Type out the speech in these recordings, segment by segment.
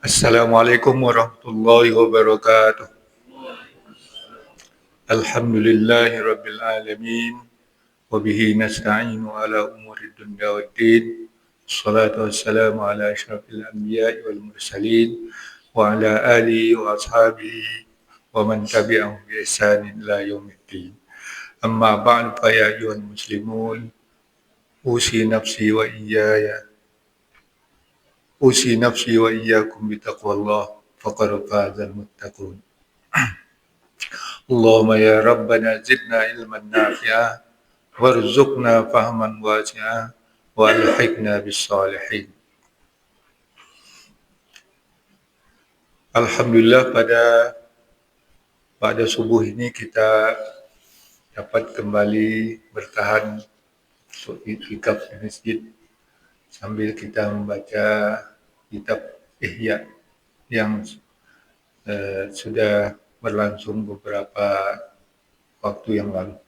Assalamualaikum warahmatullahi wabarakatuh. Alhamdulillahi rabbil alamin. Wabihi nasta'inu ala umuri dunya waddin. Assalatu wassalamu ala asyrafil anbiya'i wal mursalin. Wa ala alihi wa ashabihi wa man tabi'ahum bi ihsanin ila yaumiddin. Amma ba'du fa ya ayyuhal muslimun. Usi nafsi wa iyaya. Usi nafsi wa iyyakum bi taqwallah. Faqad fazal muttaqun. Allahumma ya Rabbana zidna ilman nafi'a warzuqna fahman wasi'a wa alhiqna bis salihin. Alhamdulillah pada subuh ini kita dapat kembali bertahan untuk iktikaf di masjid sambil kita membaca kitab Ihya yang sudah berlangsung beberapa waktu yang lalu.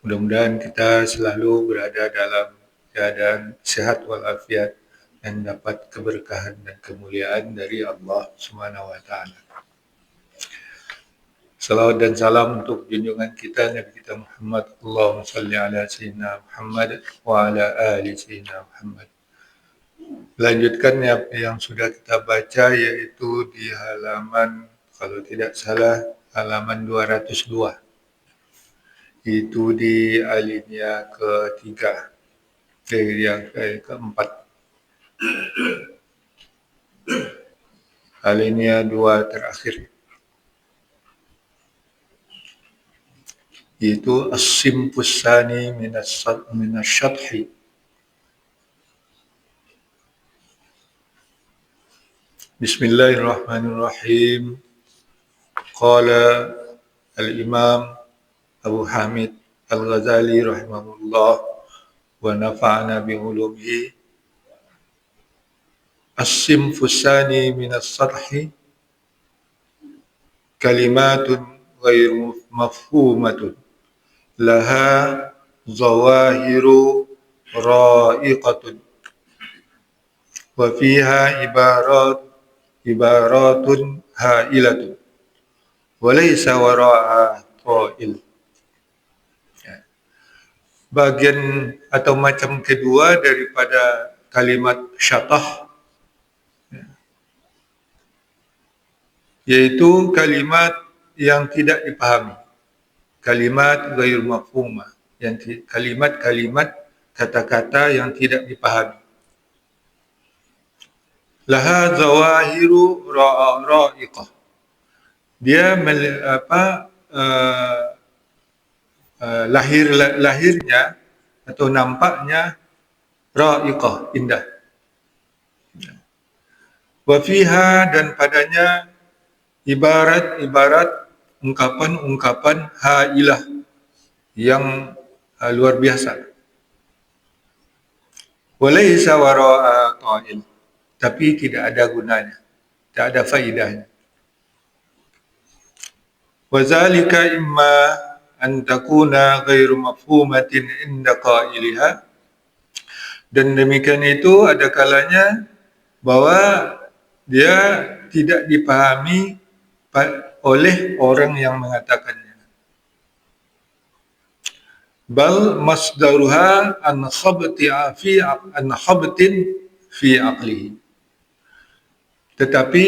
Mudah-mudahan kita selalu berada dalam keadaan sehat walafiat dan dapat keberkahan dan kemuliaan dari Allah Subhanahu wa taala. Salawat dan salam untuk junjungan kita Nabi kita Muhammad. Allahumma salli ala sayyidina Muhammad wa ala ali sayyidina Muhammad. Lanjutkan yang sudah kita baca, yaitu di halaman, kalau tidak salah, halaman 202. Itu di alinea ketiga, yang keempat. Alinea 2 terakhir. Yaitu as-simfus tsani minasy-syadhi. Bismillahirrahmanirrahim. Qala al-Imam Abu Hamid Al-Ghazali rahimahullah wa nafa'ana bi ulumihi. As-simfus tsani minas-sadhi kalimatun ghairu mafhumatun laha zawahiru ra'iqatun wa fiha ibaratun hailatun wa laysa wara'a ta'il. Bagian atau macam kedua daripada kalimat syatah, yaitu kalimat yang tidak dipahami, kalimat ghairu mafhumah, yang kalimat-kalimat kata-kata yang tidak dipahami. Laha zawahiru ra'iqah. Dia lahirnya atau nampaknya ra'iqah, indah. Wa fiha, dan padanya ibarat-ibarat, ungkapan-ungkapan hailah yang luar biasa. Walaysa wara'a ta'il, tapi tidak ada gunanya, tak ada faidahnya. Wa zalika imma an takuna ghairu mafhumatin inda qailiha, dan demikian itu ada kalanya bahwa dia tidak dipahami oleh orang yang mengatakannya. Bal masdaruha an khabtin fi aqlihi, tetapi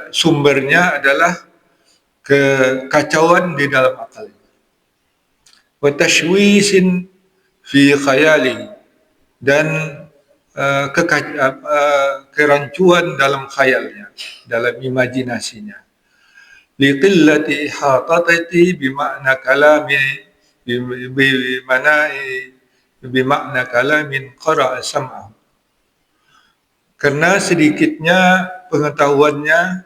sumbernya adalah kekacauan di dalam akalnya. Wa tashwisin fi khayalihi, dan kerancuan dalam khayalnya, dalam imajinasinya. Liqillati ihatatati bima'na kalami bima'na kalamin qara'a sam'ahu, karena sedikitnya pengetahuannya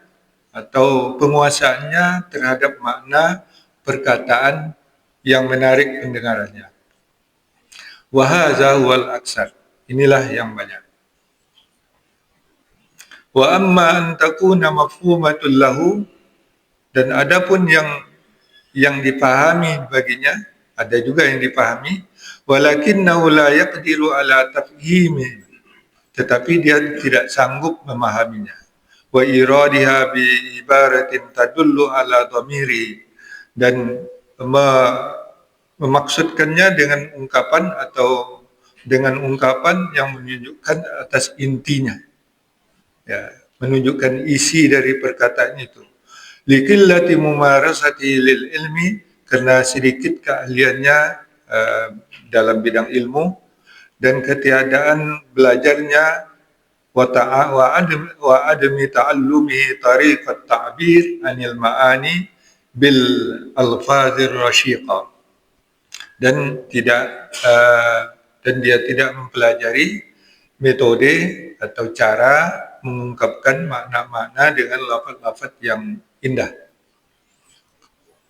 atau penguasaannya terhadap makna perkataan yang menarik pendengarannya. Wa hadza huwal aksar, inilah yang banyak. Wa amma an takuna mafhumatul lahu, dan adapun yang dipahami baginya, ada juga yang dipahami, walakinnahu la yaqdiru ala tafhimi tetapi dia tidak sanggup memahaminya. Wa iradiha bi ibaratin tadullu ala dhamiri, dan memaksudkannya dengan ungkapan atau dengan ungkapan yang menunjukkan atas intinya, ya, menunjukkan isi dari perkataan itu. Liqillati mumarasati lil ilmi, karena sedikit keahliannya dalam bidang ilmu, dan ketiadaan belajarnya, wa adami ta'allumi tariqat ta'bir anil ma'ani bil alfazir rasyiqa, dan dia tidak mempelajari metode atau cara mengungkapkan makna-makna dengan lafaz-lafaz yang indah.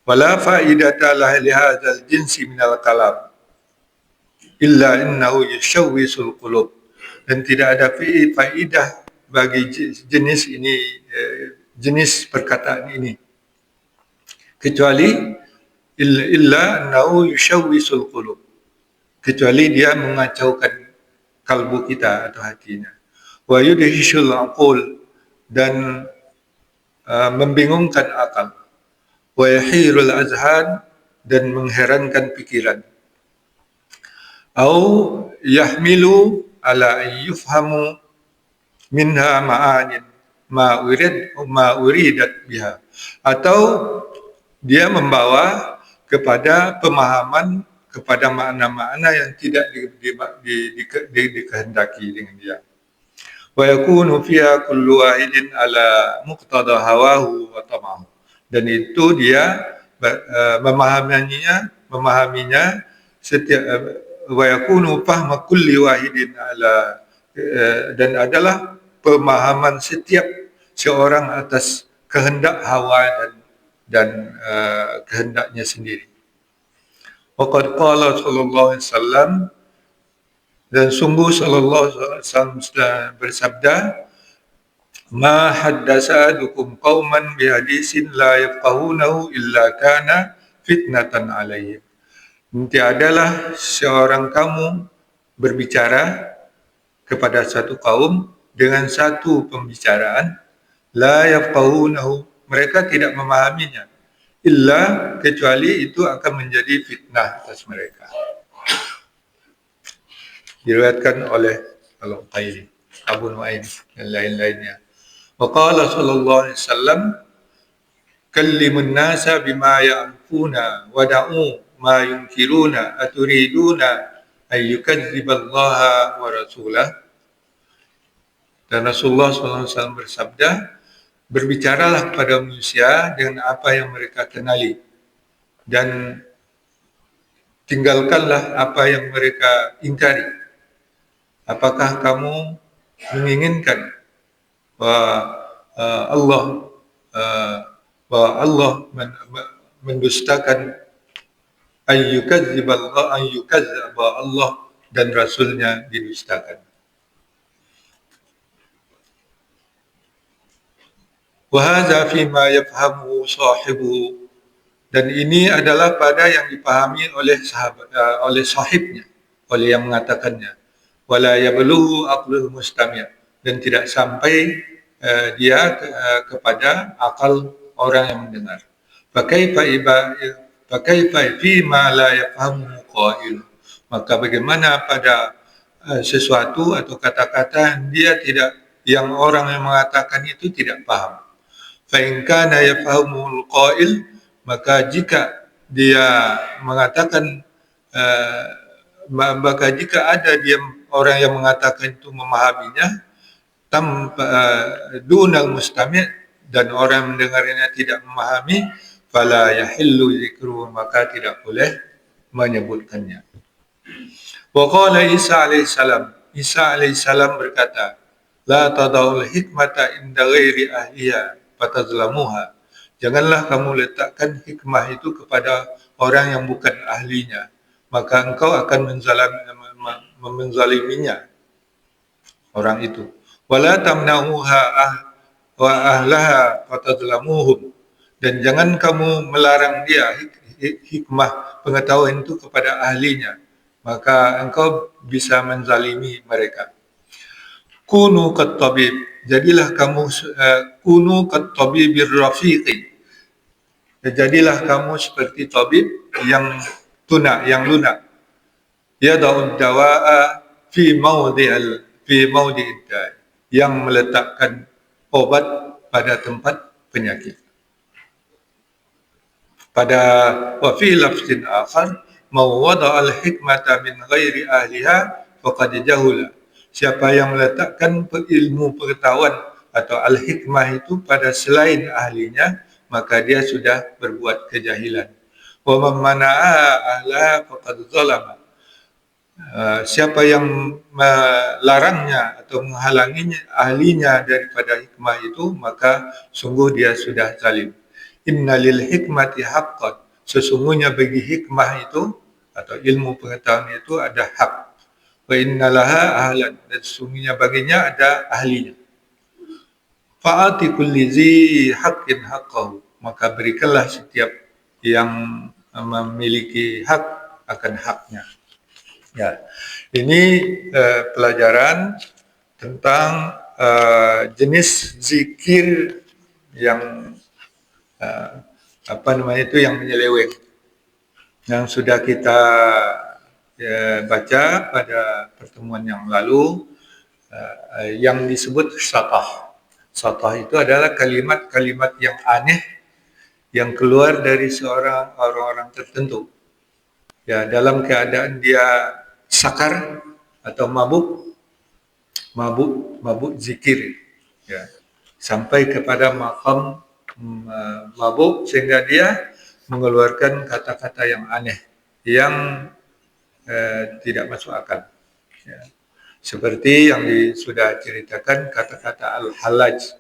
Wala faidata li hadzal jinsi minal kalam illa innahu yushawwisul qulub, dan tidak ada faidah bagi jenis ini, jenis perkataan ini, kecuali illa annahu yushawwisul qulub, kecuali dia mengacaukan kalbu kita atau hatinya. Wa yudhishul aqul, dan membingungkan akal. Wa yahirul azhan, dan mengherankan pikiran. Au yahmilu ala yufhamu minha ma'anin ma uridat biha, atau dia membawa kepada pemahaman kepada makna-makna yang tidak dikehendaki dengan dia. Wa yakunu fiha kullu wahidin ala muqtada hawahu wa tamahu, dan itu dia memahaminya setiap, wa yakunu fahma kulli wahidin ala, dan adalah pemahaman setiap seorang atas kehendak hawa dan kehendaknya sendiri. Waqad qala sallallahu alaihi wasallam, dan sungguh sallallahu alaihi wasallam bersabda, ma haddasa adukum qauman bi hadisin la yafqahunahu illa kana fitnatan alaihim. Tiadalah seorang kamu berbicara kepada satu kaum dengan satu pembicaraan, la yafqahunahu, mereka tidak memahaminya, illa, kecuali itu akan menjadi fitnah atas mereka. Diriwayatkan oleh Al-Qaili, Abu Nu'aim dan lain-lainnya. Wa qala sallallahu alaihi wasallam, kallimun nasa bima ya'rifuna wa da'u ma yunkiruna aturiduna ay yukadziballaha wa rasulah. Dan Rasulullah SAW bersabda, berbicaralah kepada manusia dengan apa yang mereka kenali, dan tinggalkanlah apa yang mereka ingkari. Apakah kamu menginginkan bahwa Allah mendustakan, bahwa Allah dan Rasulnya didustakan. Wa hadza fima yafhamu sahibu, dan ini adalah pada yang dipahami oleh sahibnya, oleh yang mengatakannya. Wala yablughu aqlul mustami', dan tidak sampai dia kepada akal orang yang mendengar. Fakaifa fi ma la yafhamu qail, maka bagaimana pada sesuatu atau kata-kata yang orang yang mengatakan itu tidak paham. Fa in kana yafhamul qail, maka jika dia mengatakan, maka jika ada orang yang mengatakan itu memahaminya, dunal mustami', dan orang mendengarnya tidak memahami, fala yahillu zikru, maka tidak boleh menyebutkannya. Wa qala Isa alaihissalam berkata, la tada'ul hikmata inda ghairi ahliya fatazlamuha, janganlah kamu letakkan hikmah itu kepada orang yang bukan ahlinya, maka engkau akan menzaliminya orang itu. Wala tamna'uha wa ahlaha fatazlamuhum, dan jangan kamu melarang dia hikmah pengetahuan itu kepada ahlinya, maka engkau bisa menzalimi mereka. Kunu kat tabib. Jadilah kamu kunu kat tabibir rafiqi. Jadilah kamu seperti tabib yang tunak, yang lunak. Yada'ud dawa'a fi mawdi'id da'i, yang meletakkan obat pada tempat penyakit. Pada wa fi lafzin akhar, man wada'al hikmata min ghairi ahliha faqad jahula. Siapa yang meletakkan ilmu pengetahuan atau al-hikmah itu pada selain ahlinya, maka dia sudah berbuat kejahilan. Wa man mana'a ahlaha faqad zalama. Siapa yang melarangnya atau menghalanginya ahlinya daripada hikmah itu, maka sungguh dia sudah zalim. Inna lil hikmati haqqan. Sesungguhnya bagi hikmah itu atau ilmu pengetahuan itu ada hak. Wa inna laha ahlan. Dan sesungguhnya baginya ada ahlinya. Fa'ati kulli zi haqqin haqqahu. Maka berikanlah setiap yang memiliki hak akan haknya. Ya, ini pelajaran tentang jenis zikir yang yang menyeleweng, yang sudah kita baca pada pertemuan yang lalu, yang disebut syatah. Syatah itu adalah kalimat-kalimat yang aneh yang keluar dari seorang orang-orang tertentu. Ya, dalam keadaan dia sakar atau mabuk zikir, ya, sampai kepada maqam mabuk sehingga dia mengeluarkan kata-kata yang aneh yang tidak masuk akal, ya. Seperti yang sudah ceritakan kata-kata al-halaj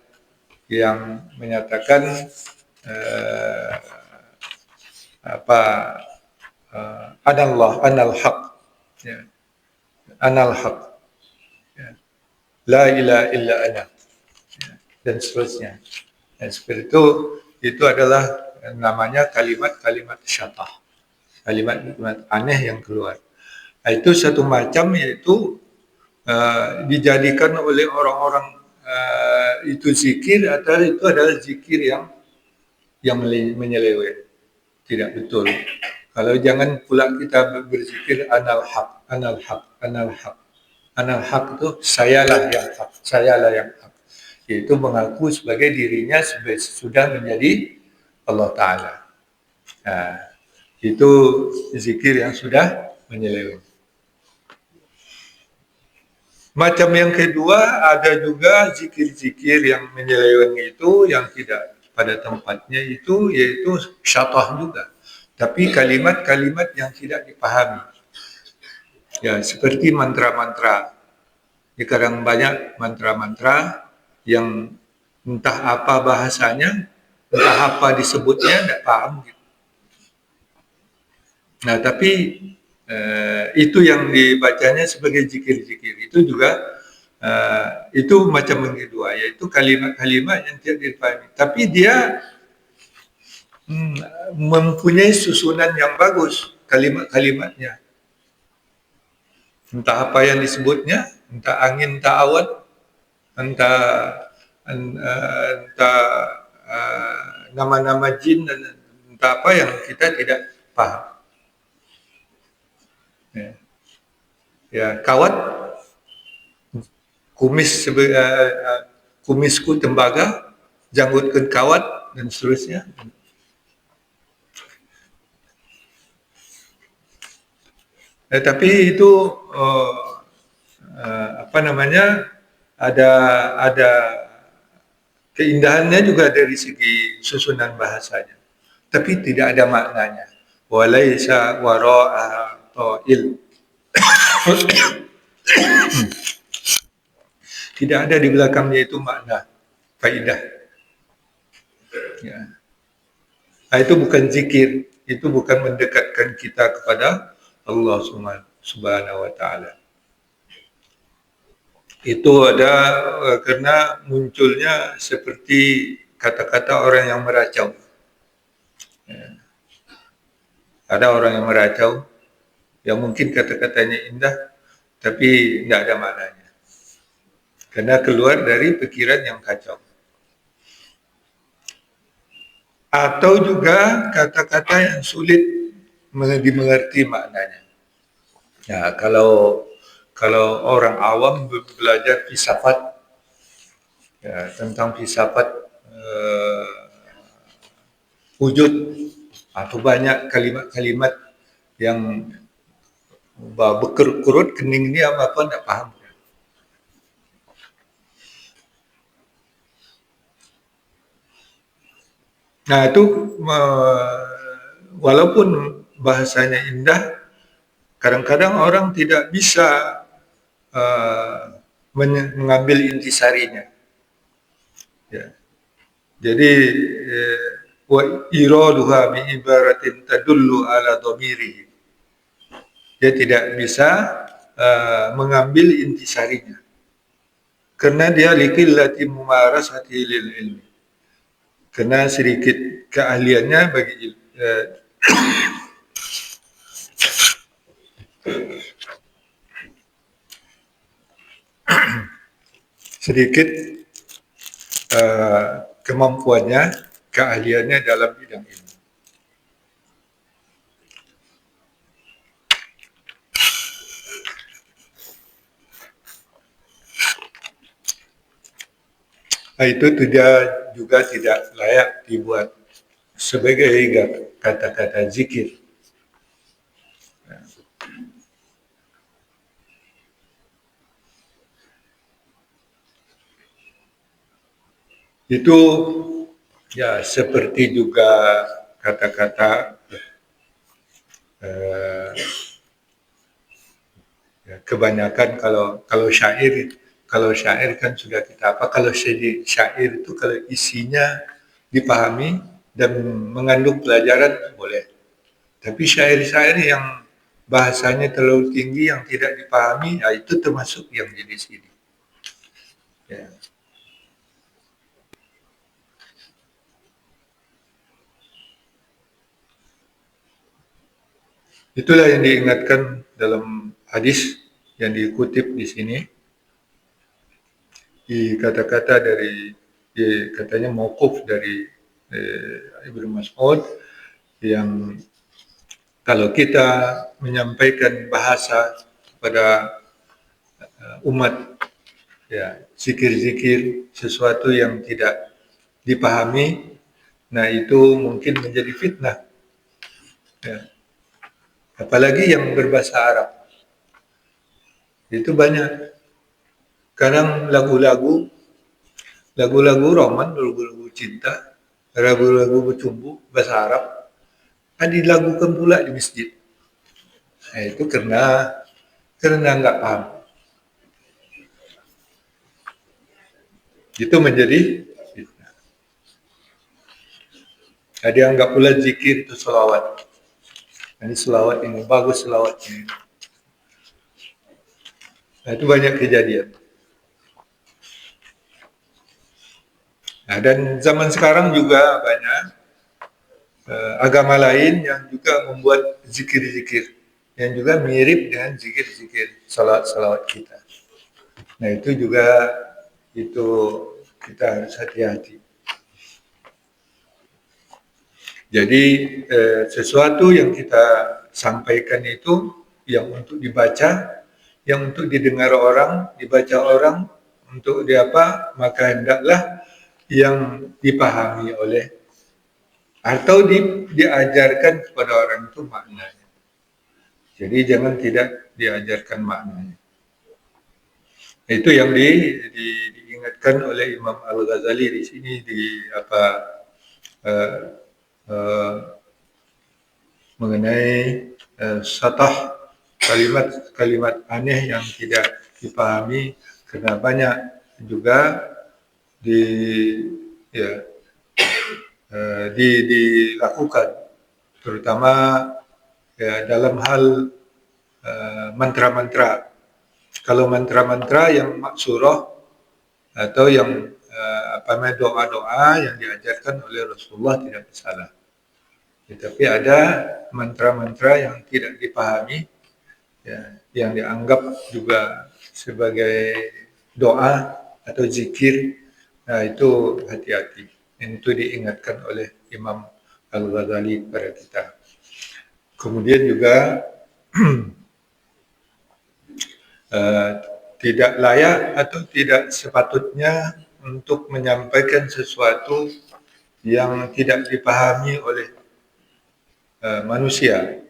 yang menyatakan anal haq, ya. Anal haq, ya. La ilaha illa ana, ya. Dan seterusnya. Dan seperti itu adalah namanya kalimat-kalimat syatah, kalimat-kalimat aneh yang keluar. Itu satu macam, yaitu dijadikan oleh orang-orang itu zikir, atau itu adalah zikir yang menyeleweng. Tidak betul. Kalau jangan pula kita berzikir anal haq, anal haq, anal haq. Anal haq itu sayalah yang hak, sayalah yang hak. Yaitu mengaku sebagai dirinya sudah menjadi Allah Ta'ala. Nah, itu zikir yang sudah menyeleweng. Macam yang kedua, ada juga zikir-zikir yang menyeleweng itu, yang tidak pada tempatnya itu, yaitu syatah juga. Tapi kalimat-kalimat yang tidak dipahami. Ya, seperti mantra-mantra. Kadang banyak mantra-mantra yang entah apa bahasanya, entah apa disebutnya, tidak paham. Nah, tapi itu yang dibacanya sebagai zikir-zikir. Itu juga itu macam yang kedua, yaitu kalimat-kalimat yang tidak dipahami. Tapi dia mempunyai susunan yang bagus kalimat-kalimatnya. Entah apa yang disebutnya, entah angin, entah awan, entah nama-nama jin, dan entah apa yang kita tidak paham. Ya, kawat, kumisku tembaga, janggutkan kawat, dan seterusnya. Tapi itu ada keindahannya juga dari segi susunan bahasanya, tapi tidak ada maknanya. Walaisa wara'a ta'il. Tidak ada di belakangnya itu makna, faidah. Ya. Itu bukan zikir, itu bukan mendekatkan kita kepada Allah Subhanahu wa Ta'ala. Itu ada karena munculnya seperti kata-kata orang yang meracau. Ya. Ada orang yang meracau, yang mungkin kata-katanya indah, tapi tidak ada maknanya. karena keluar dari pikiran yang kacau. Atau juga kata-kata yang sulit dimengerti maknanya. Ya, kalau orang awam belajar filsafat, ya, tentang filsafat wujud, atau banyak kalimat-kalimat yang berkerut kening ni apa tak faham. Nah itu walaupun bahasanya indah, kadang-kadang orang tidak bisa mengambil intisarinya. Ya. Jadi wa iraduha bi ibaratin tadullu ala dhamiri. Dia tidak bisa mengambil intisarinya. Karena dia likillati mumarasati lil ilmi. Karena sedikit keahliannya bagi sedikit kemampuannya, keahliannya dalam bidang ilmu. Itu juga tidak layak dibuat sebagai kata-kata zikir. Itu ya seperti juga kata-kata ya, kebanyakan kalau syair kan sudah kita apa, kalau syair itu kalau isinya dipahami dan mengandung pelajaran boleh. Tapi syair-syair yang bahasanya terlalu tinggi yang tidak dipahami, ya itu termasuk yang jenis ini. Ya. Itulah yang diingatkan dalam hadis yang dikutip di sini. Di kata-kata dari katanya mauquf dari Ibnu Mas'ud, yang kalau kita menyampaikan bahasa kepada umat, ya zikir-zikir sesuatu yang tidak dipahami, nah itu mungkin menjadi fitnah. Ya. Apalagi yang berbahasa Arab, itu banyak. Kadang lagu-lagu roman, lagu-lagu cinta, lagu-lagu bercumbu bahasa Arab, dilakukan pula di masjid. Nah, itu karena nggak paham. Itu menjadi fitnah. Ada yang anggap pula zikir itu selawat. Ini selawat ini bagus, selawat ini. Nah, itu banyak kejadian. Nah, dan zaman sekarang juga banyak agama lain yang juga membuat zikir-zikir yang juga mirip dengan zikir-zikir salawat kita. Nah itu juga kita harus hati-hati. Jadi sesuatu yang kita sampaikan itu yang untuk dibaca, yang untuk didengar orang, dibaca orang, untuk diapa, maka hendaklah yang dipahami oleh atau diajarkan kepada orang itu maknanya. Jadi jangan tidak diajarkan maknanya. Itu yang diingatkan oleh Imam Al-Ghazali di sini mengenai satah kalimat aneh yang tidak dipahami, karena banyak juga dilakukan, terutama ya, dalam hal mantra-mantra. Kalau mantra-mantra yang maksurah atau yang doa-doa yang diajarkan oleh Rasulullah tidak bersalah. Tetapi ada mantra-mantra yang tidak dipahami, ya, yang dianggap juga sebagai doa, atau zikir. Nah, itu hati-hati. Itu diingatkan oleh Imam Al-Ghazali kepada kita. Kemudian juga uh, tidak layak atau tidak sepatutnya untuk menyampaikan sesuatu yang tidak dipahami oleh manusia.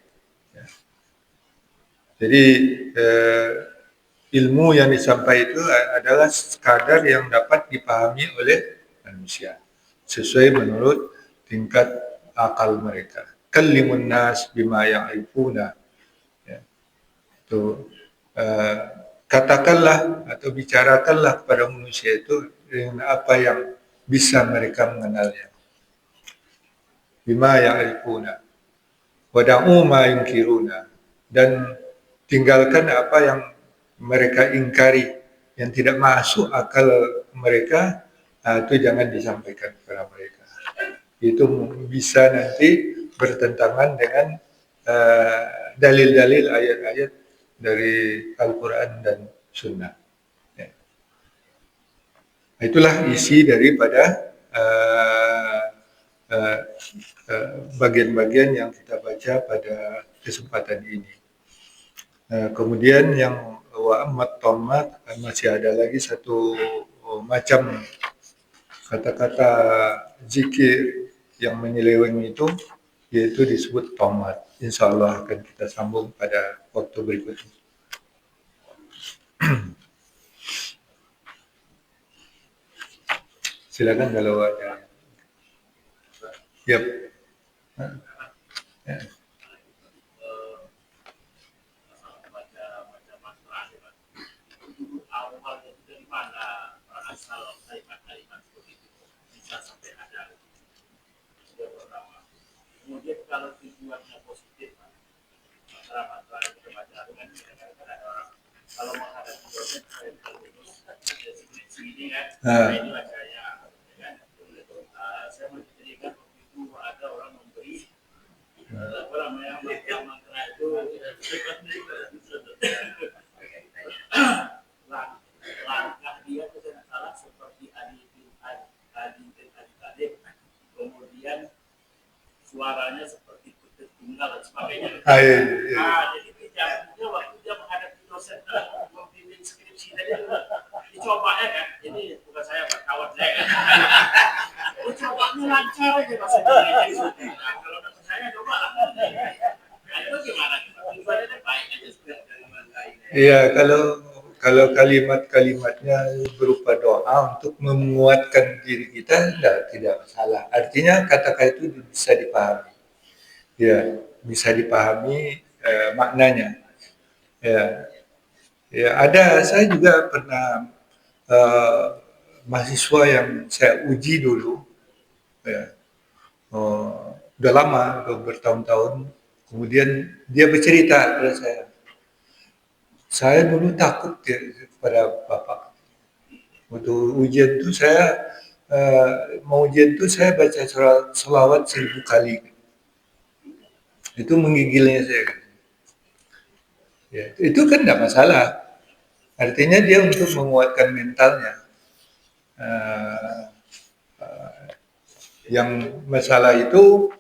Jadi ilmu yang disampaikan itu adalah sekadar yang dapat dipahami oleh manusia sesuai menurut tingkat akal mereka. Kallimun nas bima ya'rifuna. Ya. Itu katakanlah atau bicarakanlah kepada manusia itu dengan apa yang bisa mereka mengenalnya. Bima ya'rifuna. Wada'u ma yunkiruna. Dan tinggalkan apa yang mereka ingkari, yang tidak masuk akal mereka, itu jangan disampaikan kepada mereka. Itu bisa nanti bertentangan dengan dalil-dalil ayat-ayat dari Al-Quran dan Sunnah. Ya. Itulah isi daripada bagian-bagian yang kita baca pada kesempatan ini. Kemudian yang wa ammat tomat, masih ada lagi satu macam kata-kata zikir yang menyeleweng itu, yaitu disebut tomat. Insya Allah akan kita sambung pada waktu berikutnya. Silakan kalau ada. Yap. Ya. Kemudian kalau tujuannya positif, masalah-masalah yang kita baca dengan orang kalau menghadapi proses ini kan, ini bacanya. Saya menceritakan waktu itu ada orang memberi apa namanya mantra itu langkah dia ke sana salah seperti Ali bin Abi Thalib, kemudian suaranya seperti kutub tunggal dan sebagainya. Jadi dia waktu dia menghadapi dosen membimbing skripsi tadi dicoba ya kan, ini bukan saya kawan saya kan. Cobanya lancar aja bahasa Indonesia. Kalau nggak percaya coba lah. Nah itu gimana? Tujuannya baik aja sudah dari mana ini. Iya, kalau kalimat-kalimatnya berupa doa untuk menguatkan diri kita, tidak masalah. Artinya kata-kata itu bisa dipahami. Ya, bisa dipahami maknanya. Ya, ya ada. Saya juga pernah mahasiswa yang saya uji dulu. Ya, udah lama, udah bertahun-tahun. Kemudian dia bercerita kepada saya dulu takut kepada Bapak. Waktu ujian itu saya mau ujian itu saya baca selawat 1000 kali. Itu menggigilnya saya. Ya, itu kan tidak masalah. Artinya dia untuk menguatkan mentalnya. Yang masalah itu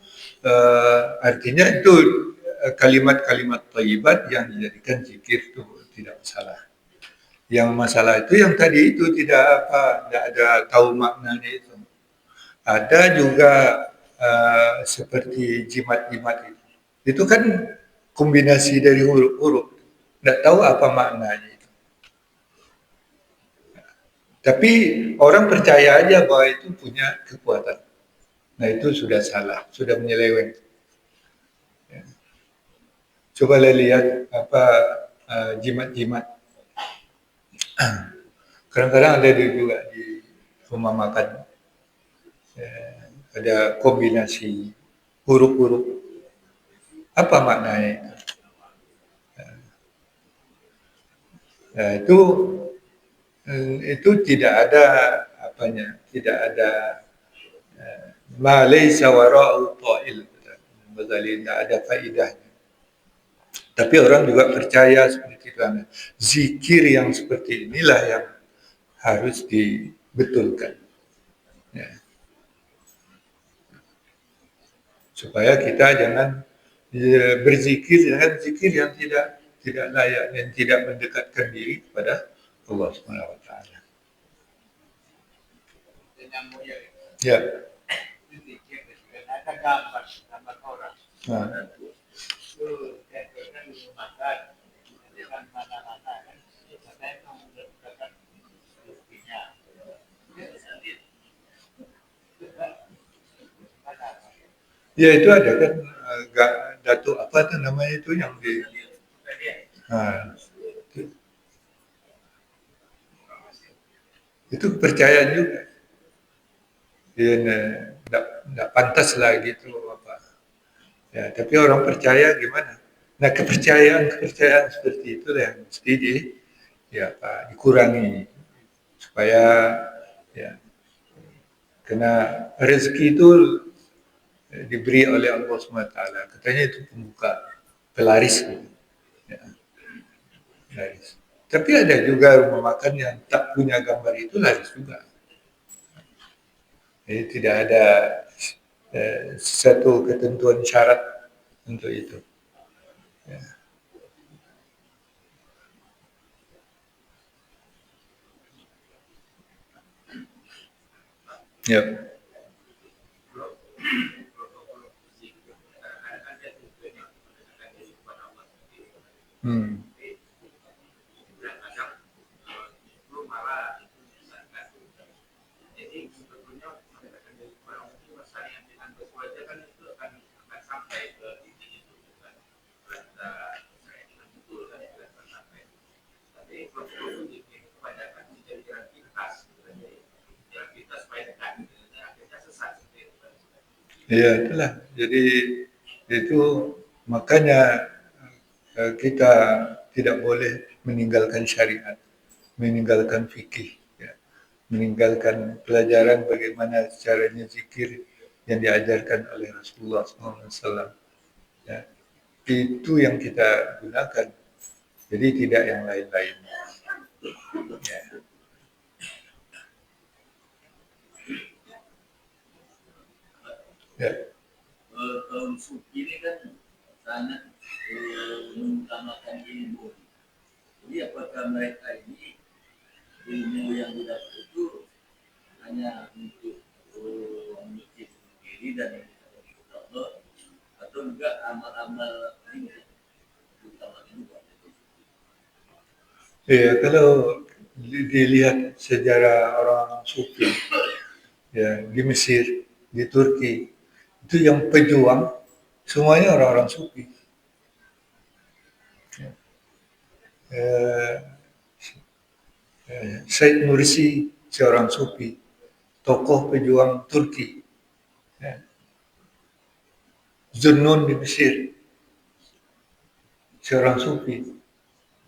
artinya itu kalimat-kalimat thayyibat yang dijadikan zikir itu tidak masalah. Yang masalah itu yang tadi itu tidak ada tahu maknanya itu. Ada juga seperti jimat-jimat itu. Itu kan kombinasi dari huruf-huruf. Tidak tahu apa maknanya itu. Tapi orang percaya aja bahwa itu punya kekuatan. Nah itu sudah salah, sudah menyeleweng. Ya. Coba lihat apa jimat-jimat. Kadang-kadang ada juga di rumah makan. Ada kombinasi huruf-huruf. Apa maknanya? Nah, itu tidak ada apanya, tidak ada ma laysa wara'u ta'il. Tidak ada faedahnya. Tapi orang juga percaya seperti itu. Zikir yang seperti inilah yang harus dibetulkan. Ya. Supaya kita jangan berzikir dengan zikir yang tidak layak dan tidak mendekatkan diri kepada Allah Subhanahu Wa Taala. Ya. Ada gambar orang. Nah. Itu kan dimakan dengan mana-mana kan. Saya menggunakan buktinya. Ya itu ada kan Datuk apa tuh namanya itu yang di itu kepercayaan juga. Dia tidak pantas lah gitu apa. Ya, tapi orang percaya gimana? Nah kepercayaan seperti itu yang mesti dikurangi supaya ya karena rezeki itu diberi oleh Allah SWT. Katanya itu pembuka pelaris. Ya, laris. Tapi ada juga rumah makan yang tak punya gambar itu laris juga. Jadi tidak ada satu ketentuan syarat untuk itu. Ya. Yep. Ya itulah. Jadi itu makanya kita tidak boleh meninggalkan syariat, meninggalkan fikih, ya, meninggalkan pelajaran bagaimana caranya zikir yang diajarkan oleh Rasulullah SAW. Ya. Itu yang kita gunakan. Jadi tidak yang lain-lain. Ya. Ya. Kaum sufi ini kan sangat mengutamakan ilmu. Jadi apakah mereka ini ilmu yang didapat itu hanya untuk menyuci diri dan Allah atau juga amal-amal ini utama juga? Ya, kalau dilihat sejarah orang sufi ya di Mesir, di Turki, itu yang pejuang semuanya orang-orang sufi. Said Nursi seorang sufi, tokoh pejuang Turki. Ya. Zunnun di Mesir, seorang sufi,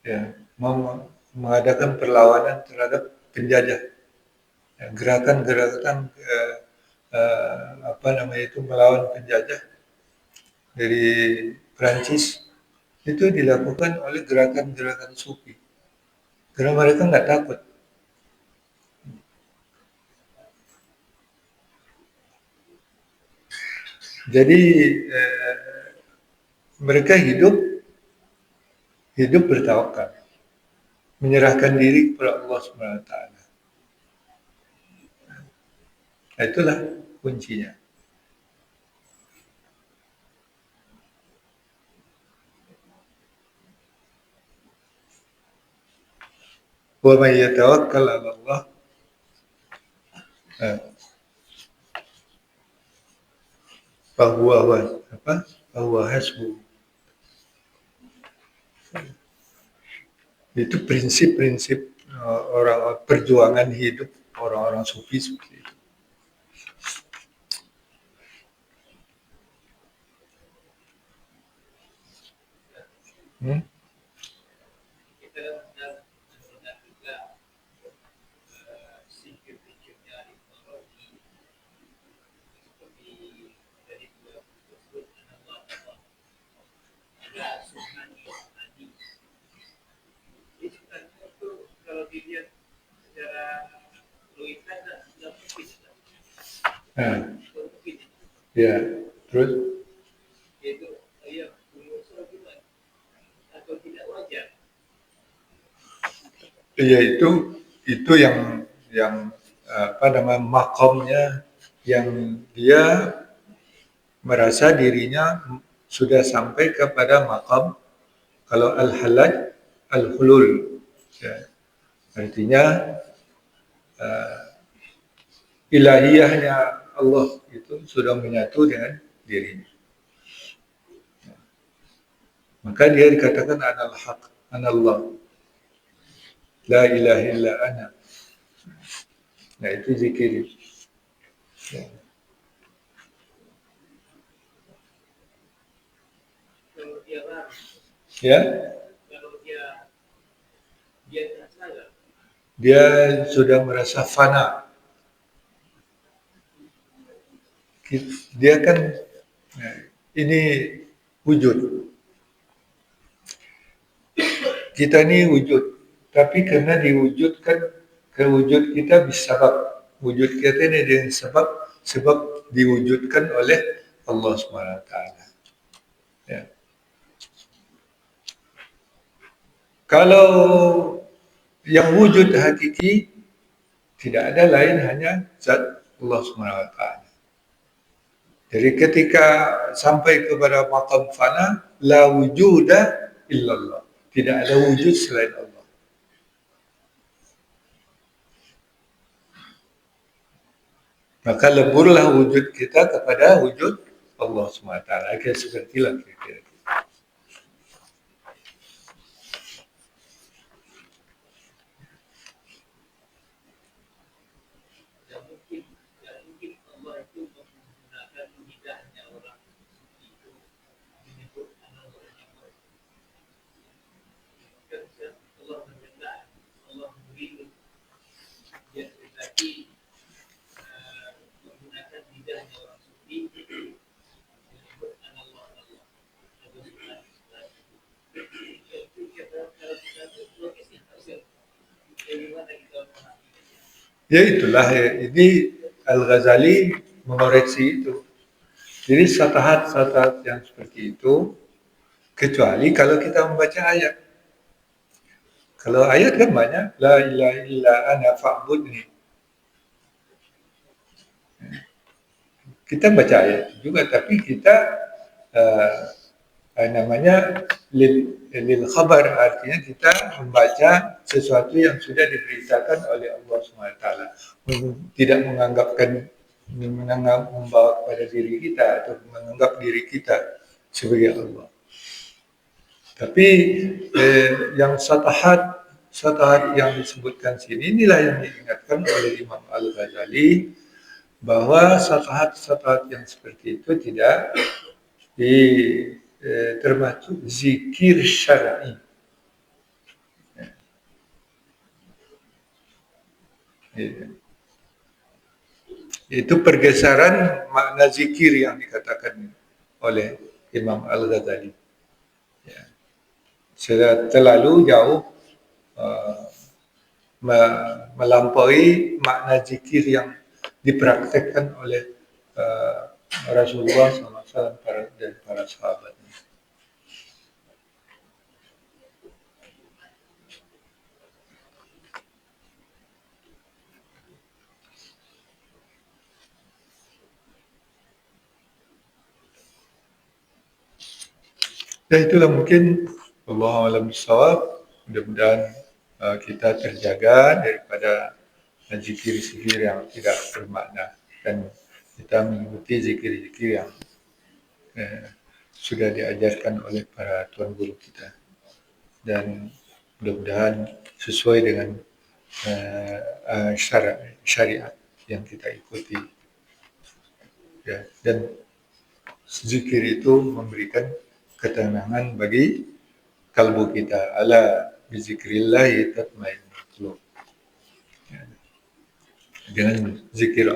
ya, mengadakan perlawanan terhadap penjajah. Ya, gerakan-gerakan apa namanya itu melawan penjajah dari Prancis itu dilakukan oleh gerakan-gerakan sufi karena mereka nggak takut. Jadi mereka hidup bertawakal, menyerahkan diri kepada Allah Subhanahu Wa Taala. Nah, itulah kuncinya. Wa man yatawakkal 'ala Allah fahuwa hasbuh. Itu prinsip-prinsip orang perjuangan hidup orang-orang sufi seperti itu. Kalau dilihat secara Nah, ya, terus Itu ya usul gimana? Atau tidak wajar? ya itu yang apa namanya makomnya yang dia merasa dirinya sudah sampai kepada makom kalau al-halaj al-hulul ya, artinya ilahiyahnya Allah itu sudah menyatu dengan dirinya. Maka dia dikatakan anal haq, anallah, la ilaha illa ana. Nah itu zikir. Ya. Kalau dia ragu, Ya, kalau dia tak sadar, dia sudah merasa fana. Dia kan ya, ini wujud. Kita ini wujud, tapi karena diwujudkan ke wujud kita bisabab. Wujud kita ini dengan sebab diwujudkan oleh Allah Subhanahu Wa Taala. Ya. Kalau yang wujud hakiki tidak ada lain hanya zat Allah Subhanahu Wa Taala. Jadi ketika sampai kepada maqam fana, la wujuda illallah. Tidak ada wujud selain Allah. Maka leburlah wujud kita kepada wujud Allah SWT. Akhirnya sepertilah kira-kira. tidak mungkin Allah itu menggunakan lidahnya orang itu menyebut anak orang yang baik. Kan Allah berkehendak, Allah memberi dia tetapi menggunakan lidahnya orang suci menyebut anak Allah. Itu kita kalau kita logisnya hasil. Bagaimana kita memahami? Ya itulah, ini Al-Ghazali mengoreksi itu. Jadi satahat-satahat yang seperti itu, kecuali kalau kita membaca ayat. Kalau ayat kan banyak, la ilaha illa ana fa'budni. Kita baca ayat juga, tapi kita namanya lil khabar, artinya kita membaca sesuatu yang sudah diberitakan oleh Allah SWT, tidak menganggap membawa kepada diri kita atau menganggap diri kita sebagai Allah. Tapi yang satahat yang disebutkan sini, inilah yang diingatkan oleh Imam Al-Ghazali, bahwa satahat yang seperti itu tidak termasuk zikir syar'i. Itu pergeseran makna zikir yang dikatakan oleh Imam Al-Ghazali. Ya. Sudah terlalu jauh melampaui makna zikir yang dipraktekkan oleh Rasulullah SAW dan para sahabat. Ya itulah mungkin Allahu a'lam bishawab. Mudah-mudahan kita terjaga daripada zikir-zikir yang tidak bermakna dan kita mengikuti zikir-zikir yang sudah diajarkan oleh para tuan guru kita, dan mudah-mudahan sesuai dengan syariat yang kita ikuti. Ya, dan zikir itu memberikan ketenangan bagi kalbu kita. Ala bizikrillah tatmainnul qulub. Ya. Dengan zikir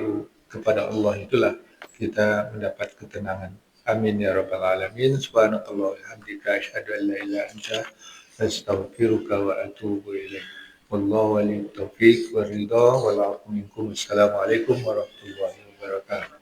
kepada Allah itulah kita mendapat ketenangan. Amin ya rabbal alamin. Subhanakallah walhamdulillah asyhadu an la ilaha illa anta astaghfiruka wa atubu ilaik. Wallahu waliyut taufiq war ridha wal afu minkum. Assalamualaikum warahmatullahi wabarakatuh. wabarakatuh.